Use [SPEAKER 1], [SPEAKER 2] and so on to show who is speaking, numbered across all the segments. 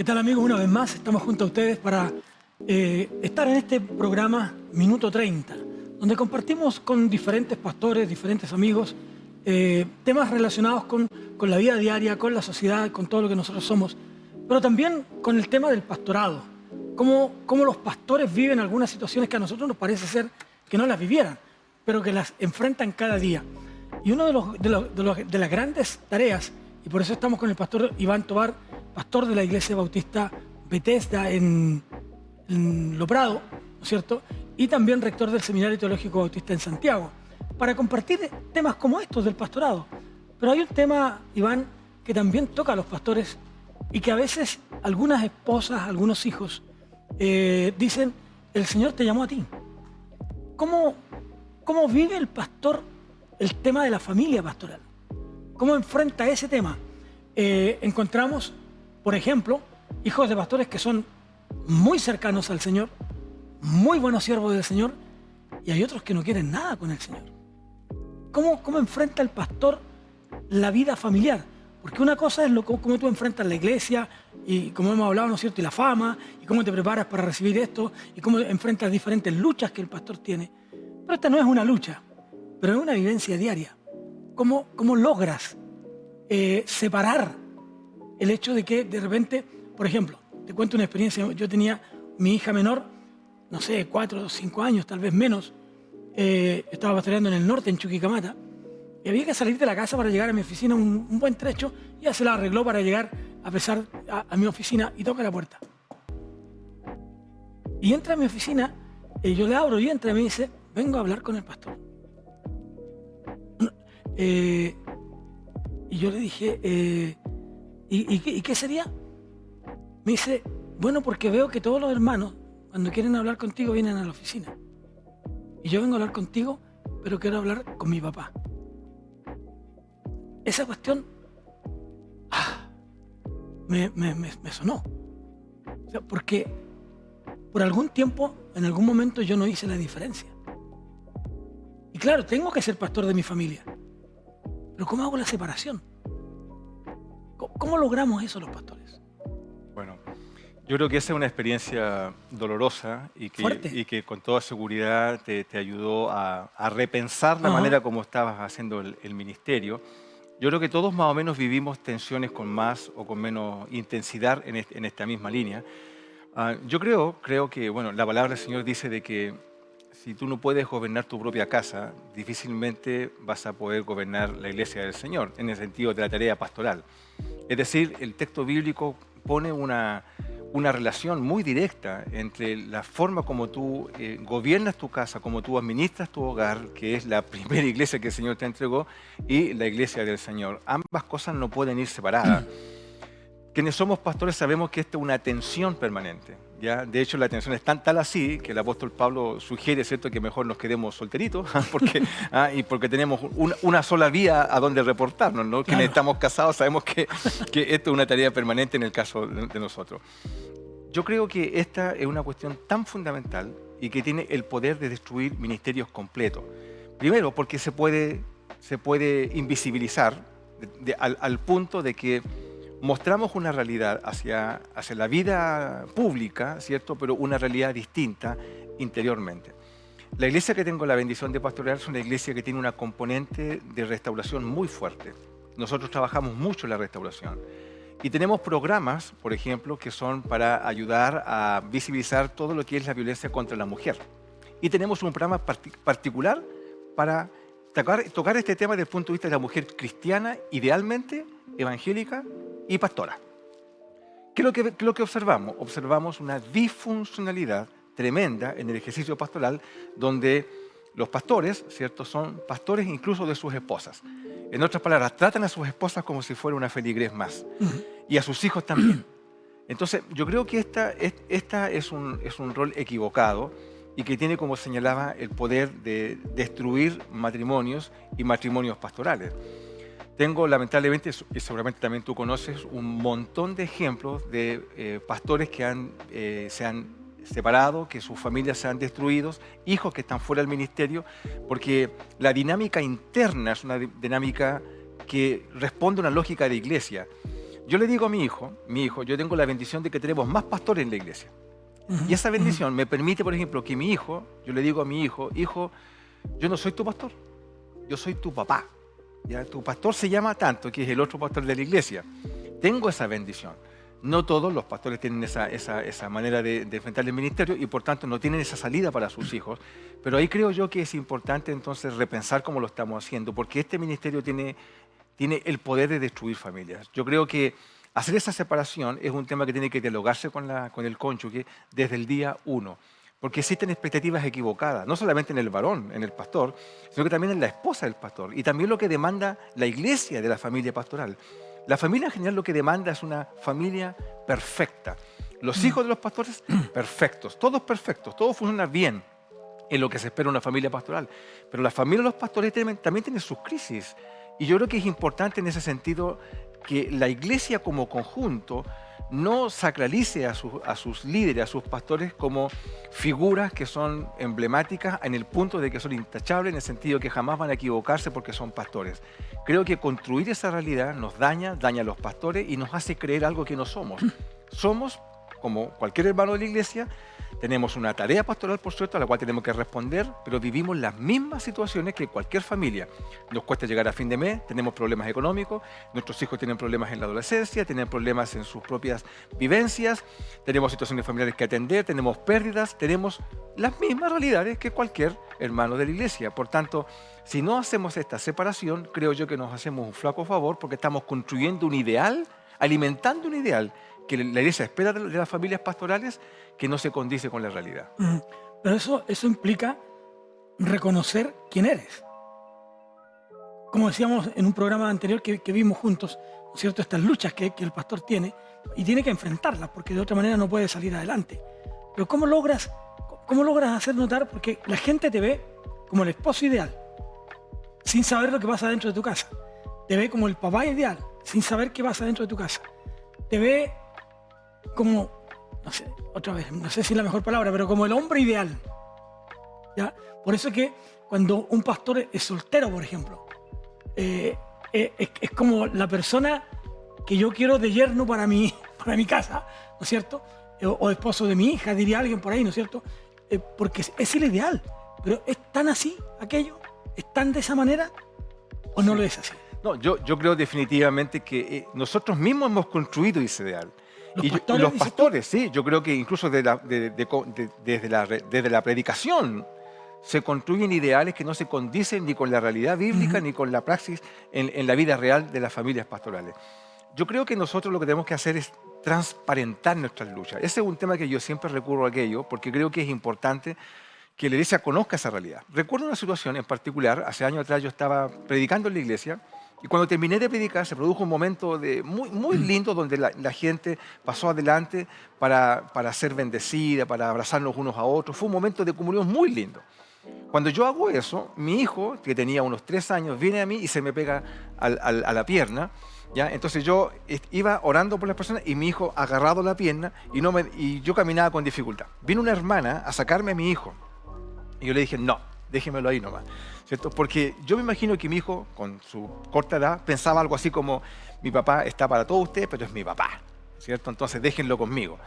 [SPEAKER 1] ¿Qué tal, amigos? Una vez más estamos junto a ustedes para estar en este programa Minuto 30, donde compartimos con diferentes pastores, diferentes amigos, temas relacionados con la vida diaria, con la sociedad, con todo lo que nosotros somos, pero también con el tema del pastorado, cómo los pastores viven algunas situaciones que a nosotros nos parece ser que no las vivieran, pero que las enfrentan cada día. Y una de las grandes tareas, y por eso estamos con el pastor Iván Tobar, pastor de la Iglesia Bautista Bethesda en Lo Prado, ¿no es cierto? Y también rector del Seminario Teológico Bautista en Santiago, para compartir temas como estos del pastorado. Pero hay un tema, Iván, que también toca a los pastores y que a veces algunas esposas, algunos hijos, dicen, el Señor te llamó a ti. ¿Cómo vive el pastor el tema de la familia pastoral? ¿Cómo enfrenta ese tema? Encontramos, por ejemplo, hijos de pastores que son muy cercanos al Señor, muy buenos siervos del Señor, y hay otros que no quieren nada con el Señor. ¿Cómo enfrenta el pastor la vida familiar? Porque una cosa es cómo tú enfrentas la iglesia, y como hemos hablado, ¿no es cierto?, y la fama, y cómo te preparas para recibir esto, y cómo enfrentas diferentes luchas que el pastor tiene. Pero esta no es una lucha, pero es una vivencia diaria. ¿Cómo logras separar el hecho de que de repente, por ejemplo, te cuento una experiencia, yo tenía mi hija menor, no sé, 4 o 5 años, tal vez menos, estaba pastoreando en el norte, en Chuquicamata, y había que salir de la casa para llegar a mi oficina un buen trecho, y ella se la arregló para llegar a mi oficina y toca la puerta. Y entra a mi oficina, yo le abro y entra y me dice, vengo a hablar con el pastor. Y yo le dije, ¿y qué sería? Me dice, bueno, porque veo que todos los hermanos, cuando quieren hablar contigo, vienen a la oficina. Y yo vengo a hablar contigo, pero quiero hablar con mi papá. Esa cuestión me sonó. O sea, porque por algún tiempo, en algún momento, yo no hice la diferencia. Y claro, tengo que ser pastor de mi familia. Pero ¿cómo hago la separación? ¿Cómo logramos eso los pastores?
[SPEAKER 2] Bueno, yo creo que esa es una experiencia dolorosa y que con toda seguridad te ayudó a repensar la manera como estabas haciendo el ministerio. Yo creo que todos más o menos vivimos tensiones con más o con menos intensidad en esta misma línea. Yo creo que, bueno, la palabra del Señor dice de que si tú no puedes gobernar tu propia casa, difícilmente vas a poder gobernar la iglesia del Señor, en el sentido de la tarea pastoral. Es decir, el texto bíblico pone una relación muy directa entre la forma como tú gobiernas tu casa, como tú administras tu hogar, que es la primera iglesia que el Señor te entregó, y la iglesia del Señor. Ambas cosas no pueden ir separadas. Quienes somos pastores sabemos que esta es una tensión permanente, ¿ya? De hecho, la tensión es tal así que el apóstol Pablo sugiere, ¿cierto?, que mejor nos quedemos solteritos porque tenemos una sola vía a donde reportarnos, ¿no? Claro. Quienes estamos casados sabemos que esto es una tarea permanente en el caso de nosotros. Yo creo que esta es una cuestión tan fundamental y que tiene el poder de destruir ministerios completos. Primero, porque se puede invisibilizar al punto de que mostramos una realidad hacia la vida pública, ¿cierto?, pero una realidad distinta interiormente. La iglesia que tengo la bendición de pastorear es una iglesia que tiene una componente de restauración muy fuerte. Nosotros trabajamos mucho en la restauración. Y tenemos programas, por ejemplo, que son para ayudar a visibilizar todo lo que es la violencia contra la mujer. Y tenemos un programa particular para tocar este tema desde el punto de vista de la mujer cristiana, idealmente evangélica y pastora. ¿Qué es lo que observamos? Observamos una disfuncionalidad tremenda en el ejercicio pastoral, donde los pastores, ¿cierto?, son pastores incluso de sus esposas. En otras palabras, tratan a sus esposas como si fuera una feligrés más. Y a sus hijos también. Entonces, yo creo que esta es un rol equivocado y que tiene, como señalaba, el poder de destruir matrimonios y matrimonios pastorales. Tengo, lamentablemente, y seguramente también tú conoces, un montón de ejemplos de pastores que se han separado, que sus familias se han destruido, hijos que están fuera del ministerio, porque la dinámica interna es una dinámica que responde a una lógica de iglesia. yo le digo a mi hijo, yo tengo la bendición de que tenemos más pastores en la iglesia. Y esa bendición me permite, por ejemplo, que mi hijo, yo le digo a mi hijo, yo no soy tu pastor, yo soy tu papá. ¿Ya? Tu pastor se llama tanto, que es el otro pastor de la iglesia. Tengo esa bendición. No todos los pastores tienen esa manera de enfrentar el ministerio y por tanto no tienen esa salida para sus hijos. Pero ahí creo yo que es importante entonces repensar cómo lo estamos haciendo, porque este ministerio tiene el poder de destruir familias. Yo creo que hacer esa separación es un tema que tiene que dialogarse con el cónyuge desde el día 1. Porque existen expectativas equivocadas, no solamente en el varón, en el pastor, sino que también en la esposa del pastor. Y también lo que demanda la iglesia de la familia pastoral. La familia en general lo que demanda es una familia perfecta. Los hijos de los pastores, perfectos, todos funcionan bien en lo que se espera de una familia pastoral. Pero la familia de los pastores también tiene sus crisis. Y yo creo que es importante en ese sentido que la iglesia como conjunto no sacralice a sus líderes, a sus pastores como figuras que son emblemáticas en el punto de que son intachables, en el sentido que jamás van a equivocarse porque son pastores. Creo que construir esa realidad nos daña a los pastores y nos hace creer algo que no somos. Somos, como cualquier hermano de la iglesia, tenemos una tarea pastoral, por cierto, a la cual tenemos que responder, pero vivimos las mismas situaciones que cualquier familia. Nos cuesta llegar a fin de mes, tenemos problemas económicos, nuestros hijos tienen problemas en la adolescencia, tienen problemas en sus propias vivencias, tenemos situaciones familiares que atender, tenemos pérdidas, tenemos las mismas realidades que cualquier hermano de la iglesia. Por tanto, si no hacemos esta separación, creo yo que nos hacemos un flaco favor porque estamos construyendo un ideal, alimentando un ideal que la iglesia espera de las familias pastorales que no se condice con la realidad.
[SPEAKER 1] Pero eso implica reconocer quién eres. Como decíamos en un programa anterior que vimos juntos, ¿no es cierto? Estas luchas que el pastor tiene y tiene que enfrentarlas porque de otra manera no puede salir adelante. Pero ¿cómo logras hacer notar? Porque la gente te ve como el esposo ideal, sin saber lo que pasa dentro de tu casa. Te ve como el papá ideal, sin saber qué pasa dentro de tu casa. Te ve como, no sé, otra vez, no sé si es la mejor palabra, pero como el hombre ideal. ¿Ya? Por eso es que cuando un pastor es soltero, por ejemplo, es como la persona que yo quiero de yerno para mi casa, ¿no es cierto? O esposo de mi hija, diría alguien por ahí, ¿no es cierto? Porque es el ideal. Pero ¿es tan así aquello? ¿Es tan de esa manera? ¿O no lo es así?
[SPEAKER 2] No, yo creo definitivamente que nosotros mismos hemos construido ese ideal.
[SPEAKER 1] Los
[SPEAKER 2] pastores, sí, yo creo que incluso desde la predicación se construyen ideales que no se condicen ni con la realidad bíblica ni con la praxis en la vida real de las familias pastorales. Yo creo que nosotros lo que tenemos que hacer es transparentar nuestras luchas. Ese es un tema que yo siempre recurro a aquello porque creo que es importante que la iglesia conozca esa realidad. Recuerdo una situación en particular, hace años atrás yo estaba predicando en la iglesia y cuando terminé de predicar se produjo un momento muy lindo donde la gente pasó adelante para ser bendecida, para abrazarnos unos a otros. Fue un momento de comunión muy lindo. Cuando yo hago eso, mi hijo, que tenía unos 3 años, viene a mí y se me pega a la pierna. ¿Ya? Entonces yo iba orando por las personas y mi hijo agarrado la pierna y yo caminaba con dificultad. Vino una hermana a sacarme a mi hijo y yo le dije, no, déjemelo ahí nomás, ¿cierto? Porque yo me imagino que mi hijo, con su corta edad, pensaba algo así como, mi papá está para todos ustedes, pero es mi papá, ¿cierto? Entonces déjenlo conmigo.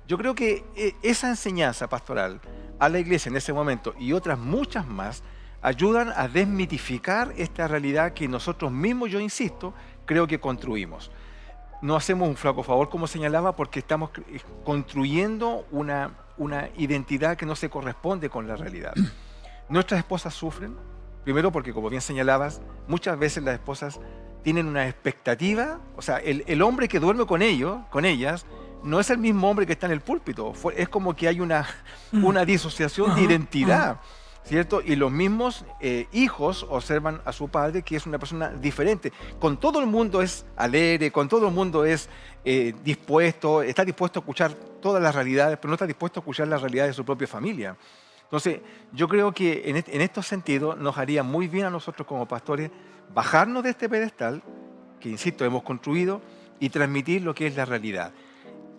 [SPEAKER 2] Yo creo que esa enseñanza pastoral a la iglesia en ese momento y otras muchas más ayudan a desmitificar esta realidad que nosotros mismos, yo insisto, creo que construimos. No hacemos un flaco favor, como señalaba, porque estamos construyendo una identidad que no se corresponde con la realidad. Nuestras esposas sufren, primero porque, como bien señalabas, muchas veces las esposas tienen una expectativa, o sea, el hombre que duerme con ellas, no es el mismo hombre que está en el púlpito. Es como que hay una disociación de identidad, ¿cierto? Y los mismos hijos observan a su padre que es una persona diferente. Con todo el mundo es alegre, con todo el mundo es está dispuesto a escuchar todas las realidades, pero no está dispuesto a escuchar la realidad de su propia familia. Entonces, yo creo que en estos sentidos nos haría muy bien a nosotros como pastores bajarnos de este pedestal, que insisto, hemos construido, y transmitir lo que es la realidad.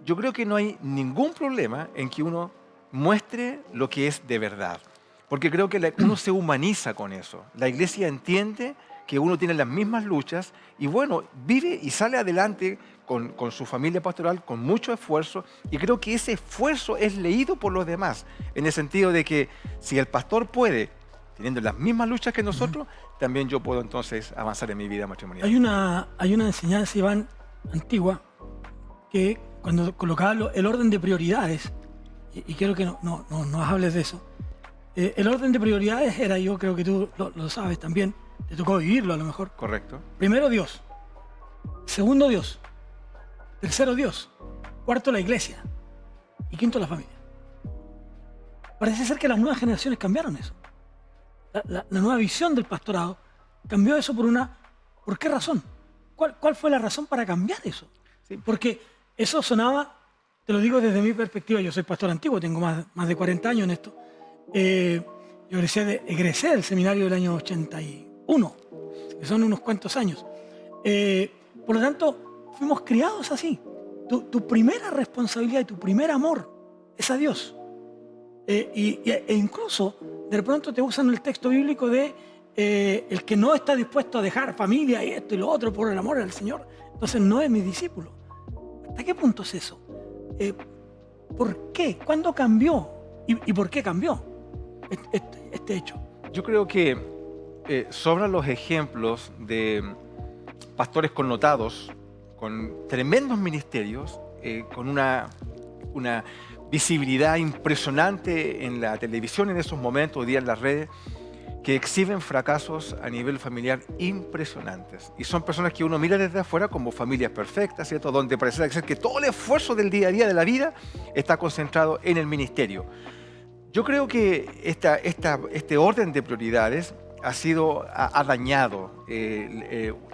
[SPEAKER 2] Yo creo que no hay ningún problema en que uno muestre lo que es de verdad. Porque creo que uno se humaniza con eso. La iglesia entiende que uno tiene las mismas luchas y bueno, vive y sale adelante con su familia pastoral, con mucho esfuerzo, y creo que ese esfuerzo es leído por los demás, en el sentido de que si el pastor puede, teniendo las mismas luchas que nosotros, también yo puedo entonces avanzar en mi vida matrimonial.
[SPEAKER 1] Hay una enseñanza, Iván, antigua, que cuando colocaba el orden de prioridades, y quiero que no hables de eso, el orden de prioridades era, yo creo que tú lo sabes también, te tocó vivirlo a lo mejor.
[SPEAKER 2] Correcto.
[SPEAKER 1] Primero Dios, segundo Dios, tercero Dios, cuarto la iglesia y quinto la familia. Parece ser que las nuevas generaciones cambiaron eso. La nueva visión del pastorado cambió eso ¿por qué razón? ¿Cuál fue la razón para cambiar eso?
[SPEAKER 2] Sí.
[SPEAKER 1] Porque eso sonaba, te lo digo desde mi perspectiva, yo soy pastor antiguo, tengo más de 40 años en esto. Yo egresé del seminario del año 81, que son unos cuantos años. Por lo tanto, fuimos criados así. Tu primera responsabilidad y tu primer amor es a Dios. E incluso, de pronto te usan el texto bíblico de el que no está dispuesto a dejar familia y esto y lo otro por el amor al Señor, entonces no es mi discípulo. ¿Hasta qué punto es eso? ¿Por qué? ¿Cuándo cambió? ¿Y por qué cambió este hecho?
[SPEAKER 2] Yo creo que sobran los ejemplos de pastores connotados, con tremendos ministerios, con una visibilidad impresionante en la televisión en esos momentos, hoy día en las redes, que exhiben fracasos a nivel familiar impresionantes. Y son personas que uno mira desde afuera como familias perfectas, ¿cierto? Donde parece ser que todo el esfuerzo del día a día de la vida está concentrado en el ministerio. Yo creo que este orden de prioridades ha dañado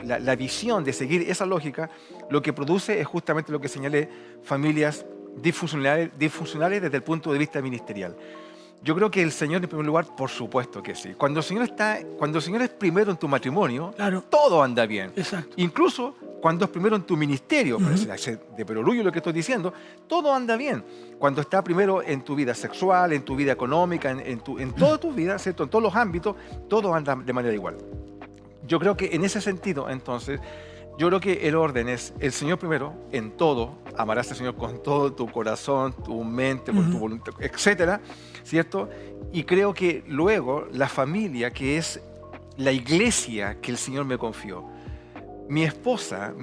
[SPEAKER 2] la visión de seguir esa lógica. Lo que produce es justamente lo que señalé, familias disfuncionales desde el punto de vista ministerial. Yo creo que el Señor, en primer lugar, por supuesto que sí. Cuando el Señor es primero en tu matrimonio, claro, todo anda bien.
[SPEAKER 1] Exacto.
[SPEAKER 2] Incluso cuando es primero en tu ministerio, de perolullo lo que estoy diciendo, todo anda bien. Cuando está primero en tu vida sexual, en tu vida económica, en toda tu vida, ¿cierto? En todos los ámbitos, todo anda de manera igual. Yo creo que en ese sentido, entonces, yo creo que el orden es el Señor primero en todo. Amarás al Señor con todo tu corazón, tu mente, con tu voluntad, etcétera, ¿cierto? Y creo que luego la familia, que es la iglesia que el Señor me confió. Mi esposa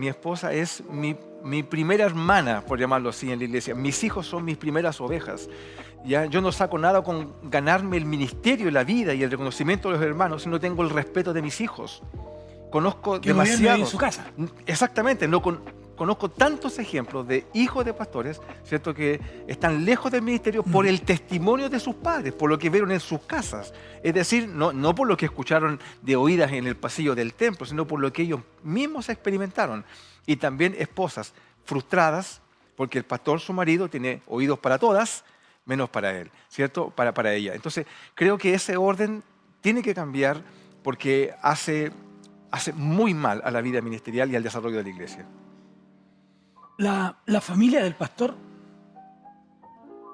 [SPEAKER 2] es mi primera hermana, por llamarlo así, en la iglesia. Mis hijos son mis primeras ovejas. ¿Ya? Yo no saco nada con ganarme el ministerio, la vida y el reconocimiento de los hermanos si no tengo el respeto de mis hijos. Conozco demasiados.
[SPEAKER 1] En su casa.
[SPEAKER 2] Exactamente, conozco tantos ejemplos de hijos de pastores, ¿cierto?, que están lejos del ministerio por el testimonio de sus padres, por lo que vieron en sus casas. Es decir, no por lo que escucharon de oídas en el pasillo del templo, sino por lo que ellos mismos experimentaron. Y también esposas frustradas, porque el pastor, su marido, tiene oídos para todas, menos para él, ¿cierto?, para ella. Entonces, creo que ese orden tiene que cambiar porque hace muy mal a la vida ministerial y al desarrollo de la iglesia.
[SPEAKER 1] La familia del pastor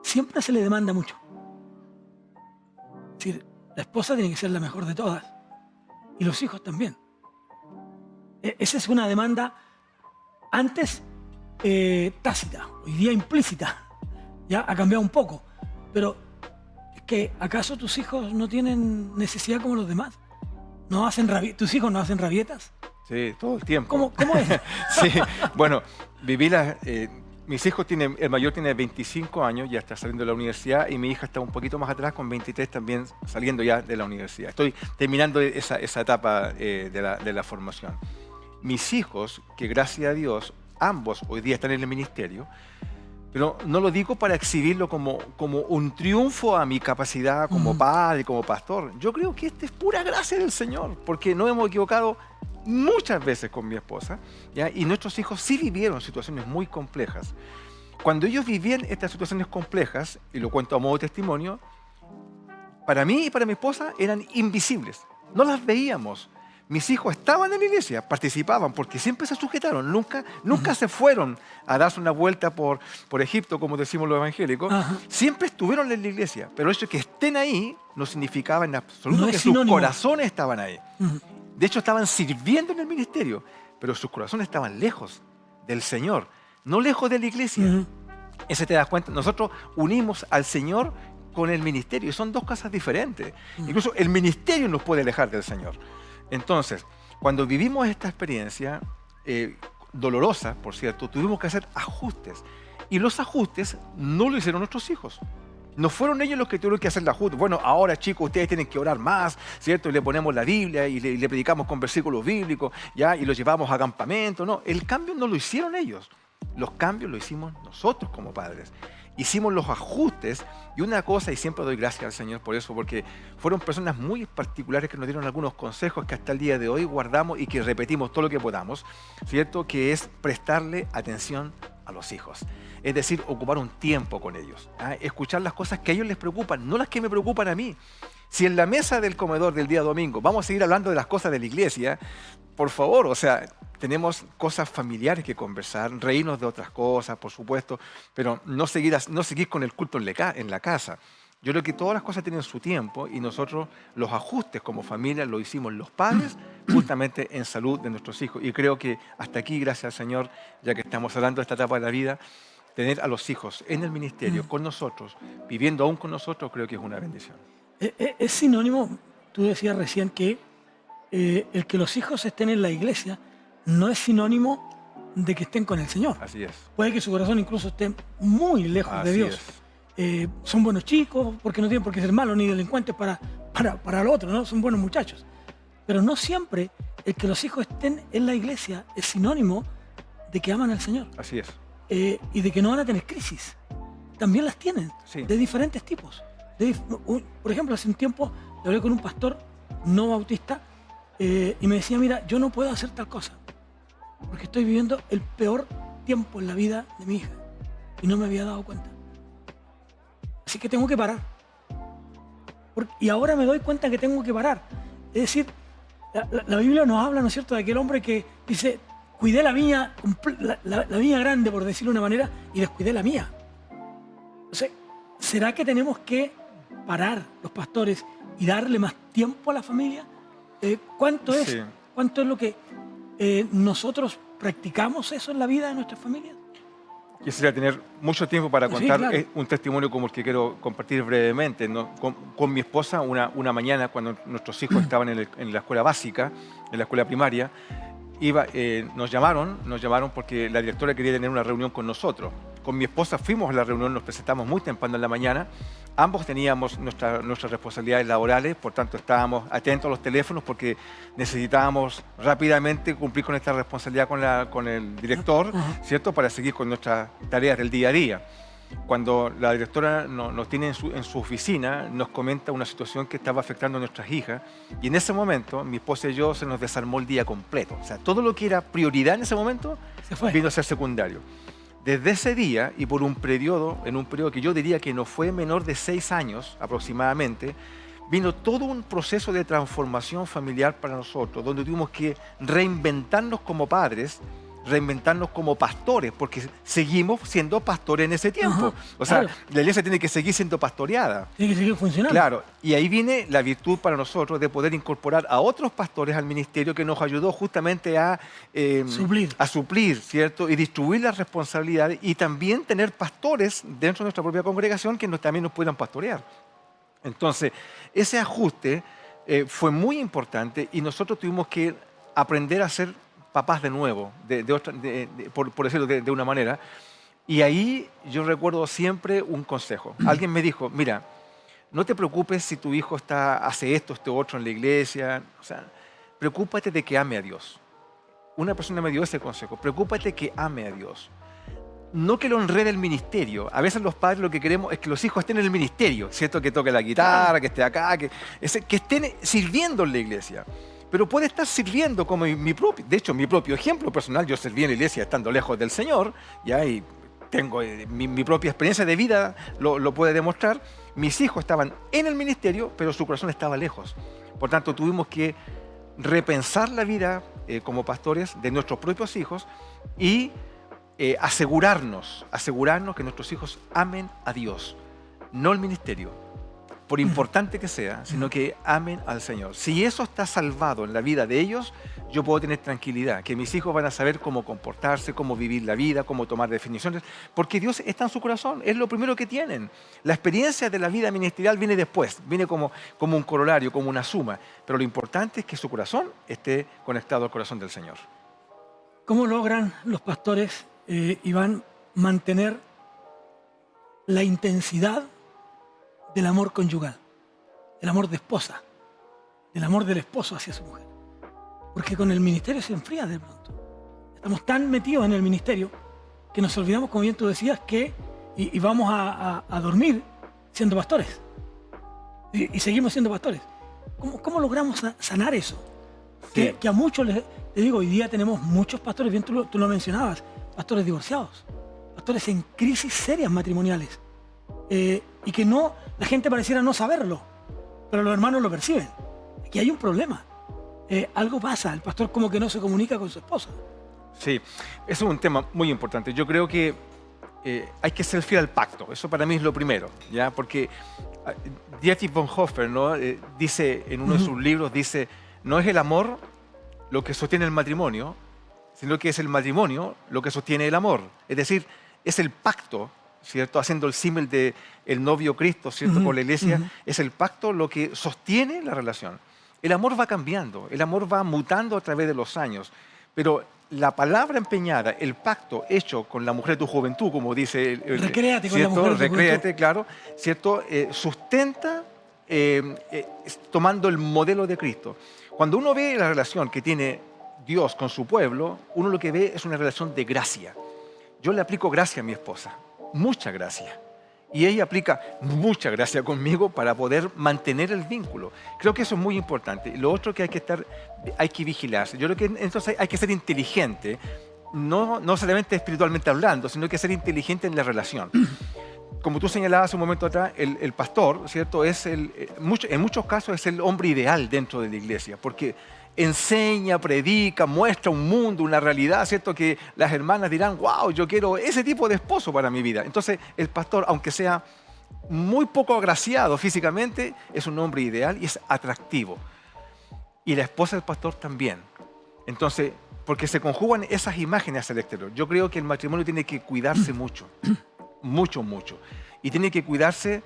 [SPEAKER 1] siempre se le demanda mucho. Es decir, la esposa tiene que ser la mejor de todas y los hijos también. Esa es una demanda antes tácita, hoy día implícita. Ya ha cambiado un poco, pero es que ¿acaso tus hijos no tienen necesidad como los demás? ¿Tus hijos no hacen rabietas?
[SPEAKER 2] Sí, todo el tiempo.
[SPEAKER 1] ¿Cómo es?
[SPEAKER 2] Sí, bueno, mis hijos el mayor tiene 25 años, ya está saliendo de la universidad, y mi hija está un poquito más atrás, con 23 también saliendo ya de la universidad. Estoy terminando esa etapa de la formación. Mis hijos, que gracias a Dios, ambos hoy día están en el ministerio, pero no lo digo para exhibirlo como un triunfo a mi capacidad como padre, como pastor. Yo creo que es pura gracia del Señor, porque nos hemos equivocado muchas veces con mi esposa, ¿ya? Y nuestros hijos sí vivieron situaciones muy complejas. Cuando ellos vivían estas situaciones complejas, y lo cuento a modo de testimonio, para mí y para mi esposa eran invisibles. No las veíamos. Mis hijos estaban en la iglesia, participaban, porque siempre se sujetaron, nunca se fueron a darse una vuelta por Egipto, como decimos los evangélicos. Siempre estuvieron en la iglesia, pero el hecho de que estén ahí no significaba en absoluto que sus corazones estaban ahí. De hecho, estaban sirviendo en el ministerio, pero sus corazones estaban lejos del Señor, no lejos de la iglesia. Ese te das cuenta. Nosotros unimos al Señor con el ministerio y son dos cosas diferentes. Incluso el ministerio nos puede alejar del Señor. Entonces, cuando vivimos esta experiencia dolorosa, por cierto, tuvimos que hacer ajustes. Y los ajustes no lo hicieron nuestros hijos. No fueron ellos los que tuvieron que hacer el ajuste. Bueno, ahora chicos, ustedes tienen que orar más, ¿cierto? Y le ponemos la Biblia y le predicamos con versículos bíblicos, ¿ya? Y los llevamos a campamento. No, el cambio no lo hicieron ellos. Los cambios lo hicimos nosotros como padres. Hicimos los ajustes y una cosa, y siempre doy gracias al Señor por eso, porque fueron personas muy particulares que nos dieron algunos consejos que hasta el día de hoy guardamos y que repetimos todo lo que podamos, ¿cierto? Que es prestarle atención a los hijos. Es decir, ocupar un tiempo con ellos, ¿ah? Escuchar las cosas que a ellos les preocupan, no las que me preocupan a mí. Si en la mesa del comedor del día domingo vamos a seguir hablando de las cosas de la iglesia, por favor, o sea, tenemos cosas familiares que conversar, reírnos de otras cosas, por supuesto, pero no seguir con el culto en la casa. Yo creo que todas las cosas tienen su tiempo y nosotros los ajustes como familia lo hicimos los padres justamente en salud de nuestros hijos. Y creo que hasta aquí, gracias al Señor, ya que estamos hablando de esta etapa de la vida, tener a los hijos en el ministerio con nosotros, viviendo aún con nosotros, creo que es una bendición.
[SPEAKER 1] Es sinónimo, tú decías recién que el que los hijos estén en la iglesia no es sinónimo de que estén con el Señor.
[SPEAKER 2] Así es.
[SPEAKER 1] Puede que su corazón incluso esté muy lejos de Dios. Son buenos chicos, porque no tienen por qué ser malos ni delincuentes para lo otro, ¿no? Son buenos muchachos. Pero no siempre el que los hijos estén en la iglesia es sinónimo de que aman al Señor.
[SPEAKER 2] Así es.
[SPEAKER 1] Y de que no van a tener crisis. También las tienen, sí, de diferentes tipos. Por ejemplo, hace un tiempo le hablé con un pastor no bautista y me decía, mira, yo no puedo hacer tal cosa porque estoy viviendo el peor tiempo en la vida de mi hija y no me había dado cuenta. Así que tengo que parar. Y ahora me doy cuenta que tengo que parar. Es decir, la Biblia nos habla, ¿no es cierto?, de aquel hombre que dice, cuidé la viña, la viña grande, por decirlo de una manera, y descuidé la mía. Entonces, ¿será que tenemos que parar los pastores y darle más tiempo a la familia? ¿Cuánto es lo que nosotros practicamos eso en la vida de nuestras familias?
[SPEAKER 2] Quisiera tener mucho tiempo para contar,
[SPEAKER 1] sí, claro,
[SPEAKER 2] un testimonio como el que quiero compartir brevemente, ¿no? Con mi esposa, una mañana cuando nuestros hijos estaban en la escuela básica, en la escuela primaria, nos llamaron porque la directora quería tener una reunión con nosotros. Con mi esposa fuimos a la reunión, nos presentamos muy temprano en la mañana. Ambos teníamos nuestras responsabilidades laborales, por tanto estábamos atentos a los teléfonos porque necesitábamos rápidamente cumplir con esta responsabilidad con el director, ¿cierto?, para seguir con nuestras tareas del día a día. Cuando la directora nos tiene en su oficina, nos comenta una situación que estaba afectando a nuestras hijas y en ese momento mi esposa y yo se nos desarmó el día completo. O sea, todo lo que era prioridad en ese momento vino a ser secundario. Desde ese día y por en un periodo que yo diría que no fue menor de 6 años aproximadamente, vino todo un proceso de transformación familiar para nosotros, donde tuvimos que reinventarnos como padres, reinventarnos como pastores, porque seguimos siendo pastores en ese tiempo. O sea, claro, la iglesia tiene que seguir siendo pastoreada.
[SPEAKER 1] Tiene que seguir funcionando.
[SPEAKER 2] Claro, y ahí viene la virtud para nosotros de poder incorporar a otros pastores al ministerio que nos ayudó justamente a suplir, ¿cierto? Y distribuir las responsabilidades y también tener pastores dentro de nuestra propia congregación que también nos puedan pastorear. Entonces, ese ajuste fue muy importante y nosotros tuvimos que aprender a ser papás de nuevo, por decirlo de una manera. Y ahí yo recuerdo siempre un consejo. Alguien me dijo, mira, no te preocupes si tu hijo hace esto, otro en la iglesia. O sea, preocúpate de que ame a Dios. Una persona me dio ese consejo. Preocúpate que ame a Dios. No que lo enrede el ministerio. A veces los padres lo que queremos es que los hijos estén en el ministerio, ¿cierto? Que toque la guitarra, que esté acá, que estén sirviendo en la iglesia. Pero puede estar sirviendo como mi propio ejemplo personal. Yo serví en la iglesia estando lejos del Señor, ¿ya? Y tengo mi propia experiencia de vida, lo puede demostrar. Mis hijos estaban en el ministerio, pero su corazón estaba lejos. Por tanto, tuvimos que repensar la vida como pastores de nuestros propios hijos y asegurarnos que nuestros hijos amen a Dios, no el ministerio. por importante que sea, sino que amen al Señor. Si eso está salvado en la vida de ellos, yo puedo tener tranquilidad, que mis hijos van a saber cómo comportarse, cómo vivir la vida, cómo tomar definiciones, porque Dios está en su corazón, es lo primero que tienen. La experiencia de la vida ministerial viene después, viene como un corolario, como una suma, pero lo importante es que su corazón esté conectado al corazón del Señor.
[SPEAKER 1] ¿Cómo logran los pastores, Iván, mantener la intensidad del amor conyugal, del amor de esposa, del amor del esposo hacia su mujer? Porque con el ministerio se enfría de pronto. Estamos tan metidos en el ministerio que nos olvidamos, como bien tú decías, que y vamos a dormir siendo pastores. Y seguimos siendo pastores. ¿Cómo logramos sanar eso?
[SPEAKER 2] Sí.
[SPEAKER 1] Que a muchos, les digo, hoy día tenemos muchos pastores, bien tú lo mencionabas, pastores divorciados, pastores en crisis serias matrimoniales. Y que no, la gente pareciera no saberlo, pero los hermanos lo perciben. Aquí hay un problema. Algo pasa, el pastor como que no se comunica con su esposa.
[SPEAKER 2] Sí, eso es un tema muy importante. Yo creo que hay que ser fiel al pacto. Eso para mí es lo primero, ¿ya? Porque Dietrich Bonhoeffer, ¿no? Dice en uno de sus libros, dice, no es el amor lo que sostiene el matrimonio, sino que es el matrimonio lo que sostiene el amor. Es decir, es el pacto, ¿cierto? Haciendo el símil de el novio Cristo, ¿cierto? Con la iglesia, es el pacto lo que sostiene la relación. El amor va cambiando, el amor va mutando a través de los años, pero la palabra empeñada, el pacto hecho con la mujer de tu juventud, como dice
[SPEAKER 1] recréate con
[SPEAKER 2] ¿cierto?
[SPEAKER 1] la mujer de tu
[SPEAKER 2] Recréate,
[SPEAKER 1] juventud.
[SPEAKER 2] claro, ¿cierto? Sustenta tomando el modelo de Cristo. Cuando uno ve la relación que tiene Dios con su pueblo, uno lo que ve es una relación de gracia. Yo le aplico gracia a mi esposa, mucha gracia. Y ella aplica mucha gracia conmigo para poder mantener el vínculo. Creo que eso es muy importante. Lo otro que hay que vigilarse. Yo creo que entonces hay que ser inteligente, no solamente espiritualmente hablando, sino que ser inteligente en la relación. Como tú señalabas hace un momento atrás, el pastor, ¿cierto? En muchos casos es el hombre ideal dentro de la iglesia, porque enseña, predica, muestra un mundo, una realidad, ¿cierto? Que las hermanas dirán, wow, yo quiero ese tipo de esposo para mi vida. Entonces, el pastor, aunque sea muy poco agraciado físicamente, es un hombre ideal y es atractivo. Y la esposa del pastor también. Entonces, porque se conjugan esas imágenes hacia el exterior. Yo creo que el matrimonio tiene que cuidarse mucho, mucho. Y tiene que cuidarse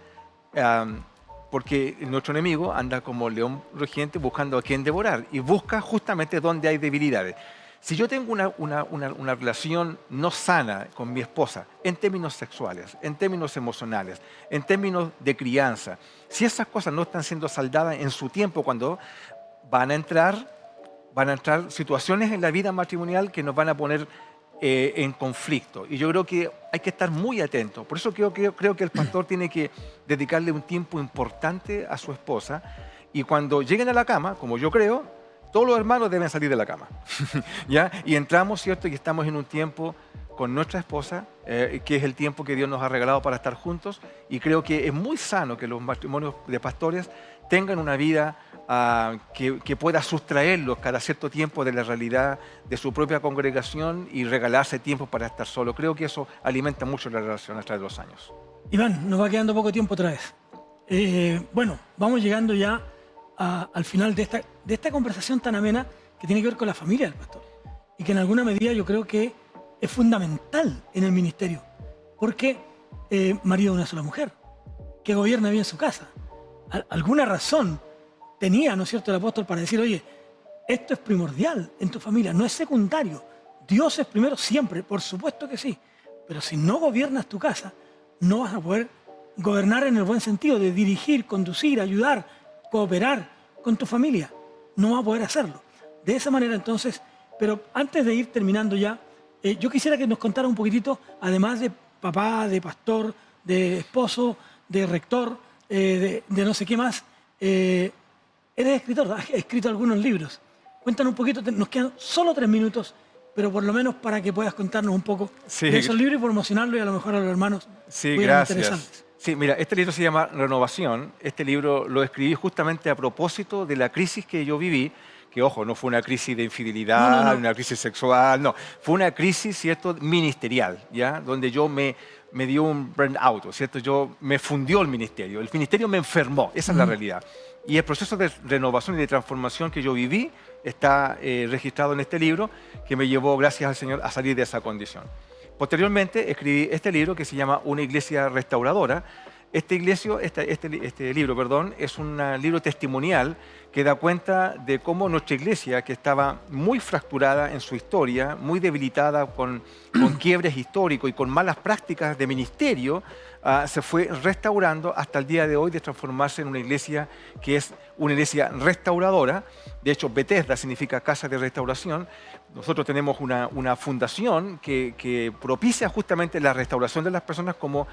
[SPEAKER 2] porque nuestro enemigo anda como león rugiente buscando a quien devorar y busca justamente donde hay debilidades. Si yo tengo una relación no sana con mi esposa en términos sexuales, en términos emocionales, en términos de crianza, si esas cosas no están siendo saldadas en su tiempo, cuando van a entrar situaciones en la vida matrimonial que nos van a poner en conflicto. Y yo creo que hay que estar muy atento. Por eso creo que el pastor tiene que dedicarle un tiempo importante a su esposa. Y cuando lleguen a la cama, como yo creo, todos los hermanos deben salir de la cama. ¿Ya? Y entramos, ¿cierto? Y estamos en un tiempo con nuestra esposa, que es el tiempo que Dios nos ha regalado para estar juntos. Y creo que es muy sano que los matrimonios de pastores tengan una vida que pueda sustraerlos cada cierto tiempo de la realidad de su propia congregación y regalarse tiempo para estar solo. Creo que eso alimenta mucho la relación a través de los años.
[SPEAKER 1] Iván, nos va quedando poco tiempo otra vez. Bueno, vamos llegando ya al final de esta conversación tan amena que tiene que ver con la familia del pastor y que en alguna medida yo creo que es fundamental en el ministerio, porque marido de una sola mujer, que gobierna bien su casa. Alguna razón tenía, ¿no es cierto?, el apóstol para decir, oye, esto es primordial en tu familia, no es secundario. Dios es primero siempre, por supuesto que sí, pero si no gobiernas tu casa, no vas a poder gobernar en el buen sentido de dirigir, conducir, ayudar, cooperar con tu familia. No vas a poder hacerlo. De esa manera entonces, pero antes de ir terminando ya, yo quisiera que nos contara un poquitito, además de papá, de pastor, de esposo, de rector, de no sé qué más, eres escritor, has escrito algunos libros. Cuéntanos un poquito, nos quedan solo 3 minutos, pero por lo menos para que puedas contarnos un poco de esos libros y promocionarlos y a lo mejor a los hermanos.
[SPEAKER 2] Sí, gracias. Sí, mira, este libro se llama Renovación. Este libro lo escribí justamente a propósito de la crisis que yo viví, que ojo, no fue una crisis de infidelidad, una crisis sexual, no. Fue una crisis, ¿cierto?, ministerial, ¿ya? Donde yo me dio un burnout, ¿cierto? Me fundió el ministerio me enfermó, esa es la realidad. Y el proceso de renovación y de transformación que yo viví está registrado en este libro, que me llevó, gracias al Señor, a salir de esa condición. Posteriormente escribí este libro que se llama Una iglesia restauradora. Este libro, es un libro testimonial que da cuenta de cómo nuestra iglesia, que estaba muy fracturada en su historia, muy debilitada con quiebres históricos y con malas prácticas de ministerio, se fue restaurando hasta el día de hoy de transformarse en una iglesia que es una iglesia restauradora. De hecho, Bethesda significa casa de restauración. Nosotros tenemos una fundación que propicia justamente la restauración de las personas como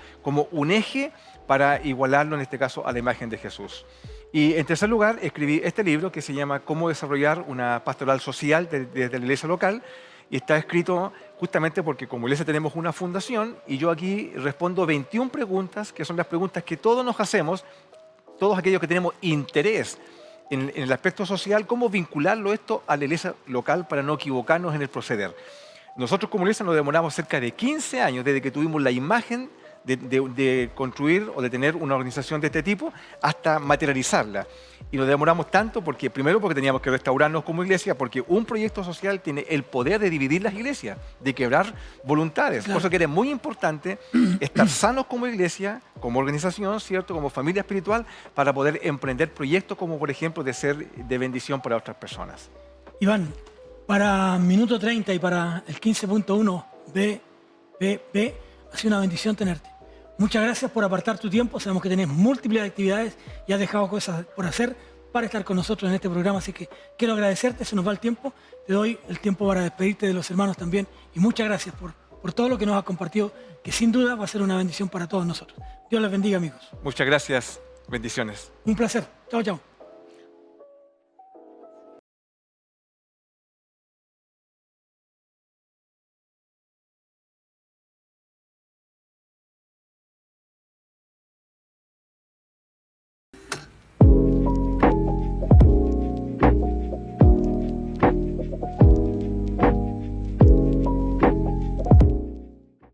[SPEAKER 2] un eje para igualarlo, en este caso, a la imagen de Jesús. Y en tercer lugar, escribí este libro que se llama Cómo desarrollar una pastoral social desde la iglesia local. Y está escrito justamente porque como iglesia tenemos una fundación y yo aquí respondo 21 preguntas, que son las preguntas que todos nos hacemos, todos aquellos que tenemos interés en el aspecto social, cómo vincularlo esto a la iglesia local para no equivocarnos en el proceder. Nosotros como iglesia nos demoramos cerca de 15 años desde que tuvimos la imagen de construir o de tener una organización de este tipo hasta materializarla. Y nos demoramos tanto primero porque teníamos que restaurarnos como iglesia, porque un proyecto social tiene el poder de dividir las iglesias, de quebrar voluntades. Claro. Por eso que era muy importante estar sanos como iglesia, como organización, ¿cierto?, como familia espiritual, para poder emprender proyectos como, por ejemplo, de ser de bendición para otras personas.
[SPEAKER 1] Iván, para Minuto 30 y para el 15.1 BBB, ha sido una bendición tenerte. Muchas gracias por apartar tu tiempo. Sabemos que tenés múltiples actividades y has dejado cosas por hacer para estar con nosotros en este programa. Así que quiero agradecerte, se nos va el tiempo. Te doy el tiempo para despedirte de los hermanos también. Y muchas gracias por todo lo que nos has compartido, que sin duda va a ser una bendición para todos nosotros. Dios les bendiga, amigos.
[SPEAKER 2] Muchas gracias. Bendiciones.
[SPEAKER 1] Un placer. Chao, chao.